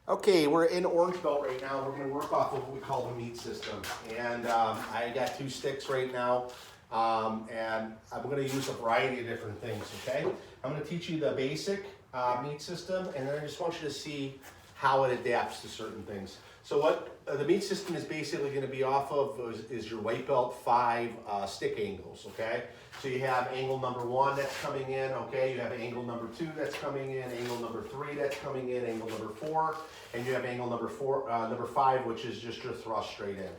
Okay, we're in orange belt right now. We're going to work off of what we call the meat system. And I got 2 sticks right now. And I'm going to use a variety of different things, okay? I'm going to teach you the basic meat system, and then I just want you to see how it adapts to certain things. So what the meat system is basically going to be off of is your white belt 5 stick angles, okay? So you have angle number 1 that's coming in, okay? You have angle number 2 that's coming in, angle number 3 that's coming in, angle number 4, and you have angle number 5, which is just your thrust straight in,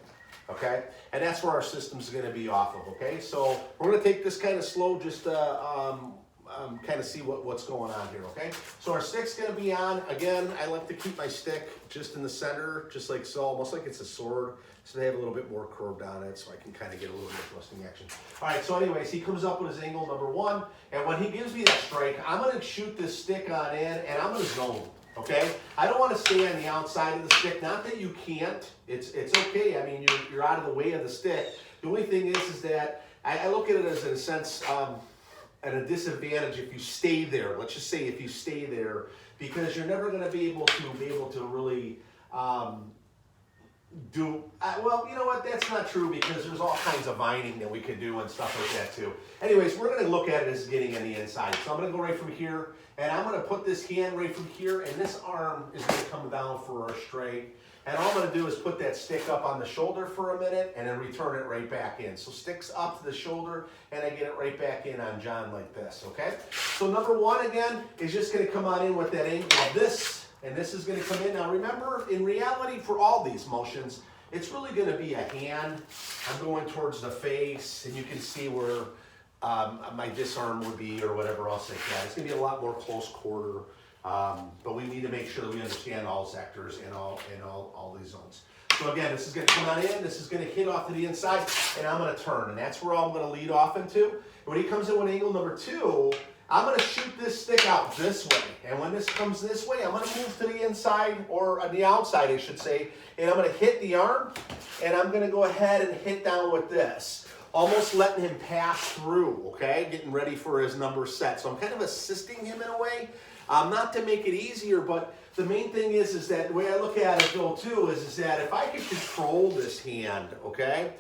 okay? And that's where our system's going to be off of, okay? So we're going to take this kind of slow, just kind of see what's going on here, okay? So our stick's going to be on. Again, I like to keep my stick just in the center, just like so, almost like it's a sword. So they have a little bit more curved on it, so I can kind of get a little bit of twisting action. All right, so anyways, he comes up with his angle number 1, and when he gives me that strike, I'm going to shoot this stick on in, and I'm going to zone, okay? I don't want to stay on the outside of the stick. Not that you can't. It's okay. I mean, you're out of the way of the stick. The only thing is that I look at it as, in a sense, at a disadvantage if you stay there. Let's just say if you stay there, because you're never going to be able to really well, you know what, that's not true, because there's all kinds of vining that we could do and stuff like that too. Anyways, we're going to look at it as getting on the inside. So I'm going to go right from here, and I'm going to put this hand right from here, and this arm is going to come down for our straight. And all I'm going to do is put that stick up on the shoulder for a minute and then return it right back in. So sticks up to the shoulder, and I get it right back in on John like this, okay? So number 1, again, is just going to come on in with that angle of this, and this is going to come in. Now remember, in reality, for all these motions, it's really going to be a hand. I'm going towards the face, and you can see where my disarm would be or whatever else like that. It's going to be a lot more close quarter. But we need to make sure that we understand all sectors and all these zones. So again, this is going to come on in, this is going to hit off to the inside, and I'm going to turn, and that's where I'm going to lead off into. And when he comes in with angle number 2, I'm going to shoot this stick out this way. And when this comes this way, I'm going to move to the inside, or the outside, I should say, and I'm going to hit the arm, and I'm going to go ahead and hit down with this, almost letting him pass through, okay, getting ready for his number set. So I'm kind of assisting him in a way. Not to make it easier, but the main thing is that the way I look at it, though, too, is that if I could control this hand, okay?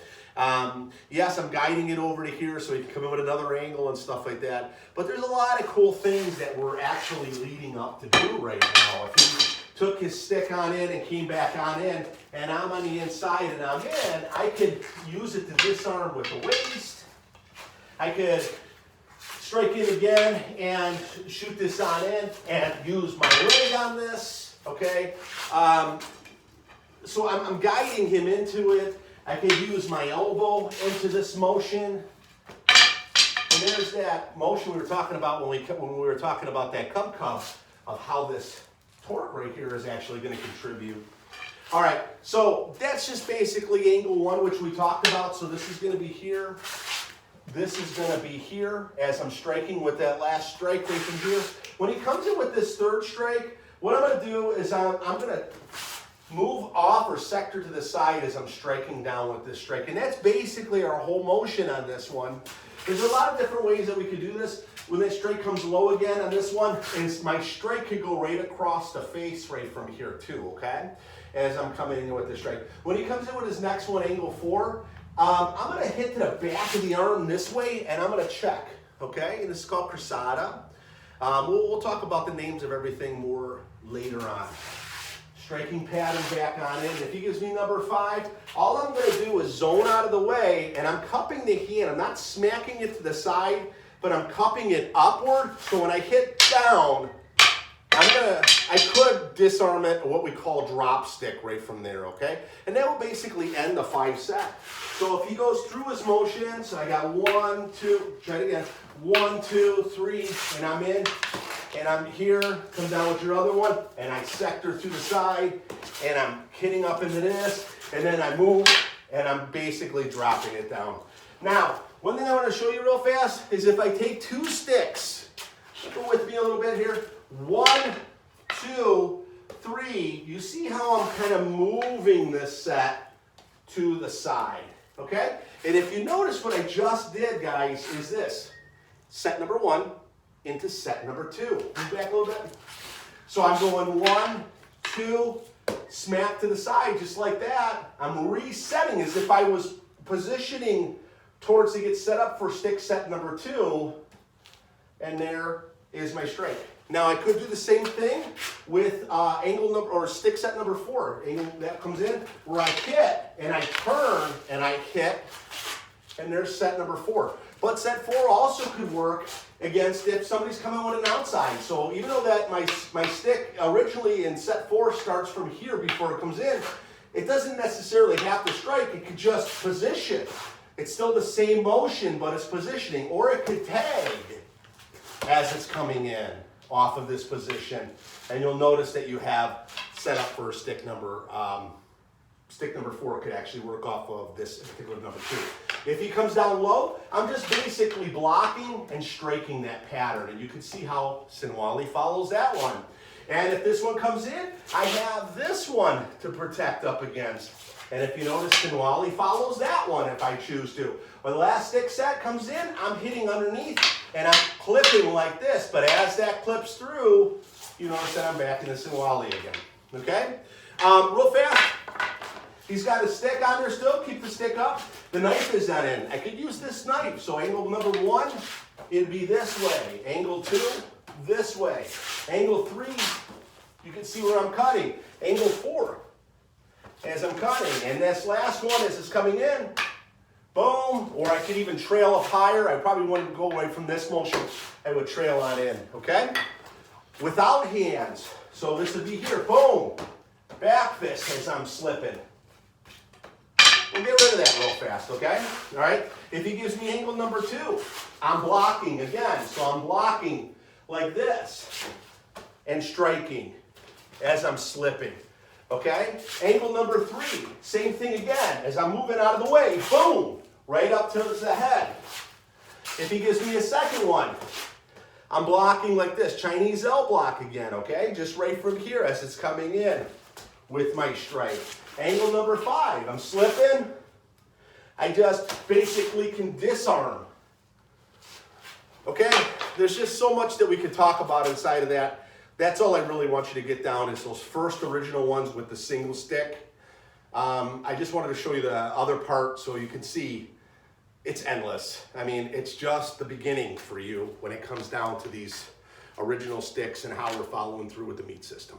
Yes, I'm guiding it over to here so he can come in with another angle and stuff like that. But there's a lot of cool things that we're actually leading up to do right now. If he took his stick on in and came back on in, and I'm on the inside and I'm in, I could use it to disarm with the waist. I could strike in again and shoot this on in and use my leg on this, okay? So I'm guiding him into it. I can use my elbow into this motion. And there's that motion we were talking about when we were talking about that come of how this torque right here is actually going to contribute. All right, so that's just basically angle 1, which we talked about. So this is going to be here. This is going to be here as I'm striking with that last strike right from here. When he comes in with this 3rd strike, what I'm going to do is I'm going to move off or sector to the side as I'm striking down with this strike. And that's basically our whole motion on this one. There's a lot of different ways that we could do this. When that strike comes low again on this one, is my strike could go right across the face right from here too, okay? As I'm coming in with this strike. When he comes in with his next one, angle 4, I'm going to hit to the back of the arm this way, and I'm going to check, okay? And this is called cruzada. We'll talk about the names of everything more later on. Striking pattern back on in. If he gives me number 5, all I'm going to do is zone out of the way, and I'm cupping the hand. I'm not smacking it to the side, but I'm cupping it upward. So when I hit down, I could disarm it, or what we call drop stick, right from there, okay? And that will basically end the 5 set. So if he goes through his motions, I got 1, 2, try it again, 1, 2, 3, and I'm in, and I'm here, come down with your other one, and I sector to the side, and I'm hitting up into this, and then I move, and I'm basically dropping it down. Now, one thing I want to show you real fast is if I take 2 sticks, go with me a little bit here, 1, 2, 3, you see how I'm kind of moving this set to the side, okay? And if you notice what I just did, guys, is this. Set number 1 into set number 2. Move back a little bit. So I'm going 1, 2, smack to the side just like that. I'm resetting as if I was positioning towards to get set up for stick set number 2, and there is my strike. Now I could do the same thing with angle number or stick set number 4. Angle that comes in where I hit and I turn and I hit, and there's set number 4. But set 4 also could work against if somebody's coming on an outside. So even though that my stick originally in set 4 starts from here before it comes in, it doesn't necessarily have to strike. It could just position. It's still the same motion, but it's positioning. Or it could tag as it's coming in off of this position. And you'll notice that you have set up for stick number 4 could actually work off of this particular number 2. If he comes down low, I'm just basically blocking and striking that pattern. And you can see how Sinwali follows that one. And if this one comes in, I have this one to protect up against. And if you notice, Sinwali follows that one if I choose to. When the last stick set comes in, I'm hitting underneath and I'm clipping like this. But as that clips through, you notice that I'm back in the Sinwali again. Okay? Real fast. He's got a stick on there still. Keep the stick up. The knife is not in. I could use this knife. So angle number 1, it'd be this way. Angle 2, this way. Angle 3, you can see where I'm cutting. Angle 4, as I'm cutting. And this last one, as it's coming in, boom. Or I could even trail up higher. I probably wouldn't go away from this motion. I would trail on in, okay? Without hands. So this would be here, boom. Back fist as I'm slipping. We'll get rid of that real fast, okay? All right? If he gives me angle number 2, I'm blocking again. So I'm blocking like this and striking as I'm slipping, okay? Angle number 3, same thing again. As I'm moving out of the way, boom, right up to the head. If he gives me a second one, I'm blocking like this, Chinese L block again, okay? Just right from here as it's coming in with my strike. Angle number 5, I'm slipping. I just basically can disarm. Okay, there's just so much that we could talk about inside of that. That's all I really want you to get down is those first original ones with the single stick. I just wanted to show you the other part so you can see it's endless. I mean, it's just the beginning for you when it comes down to these original sticks and how we're following through with the meat system.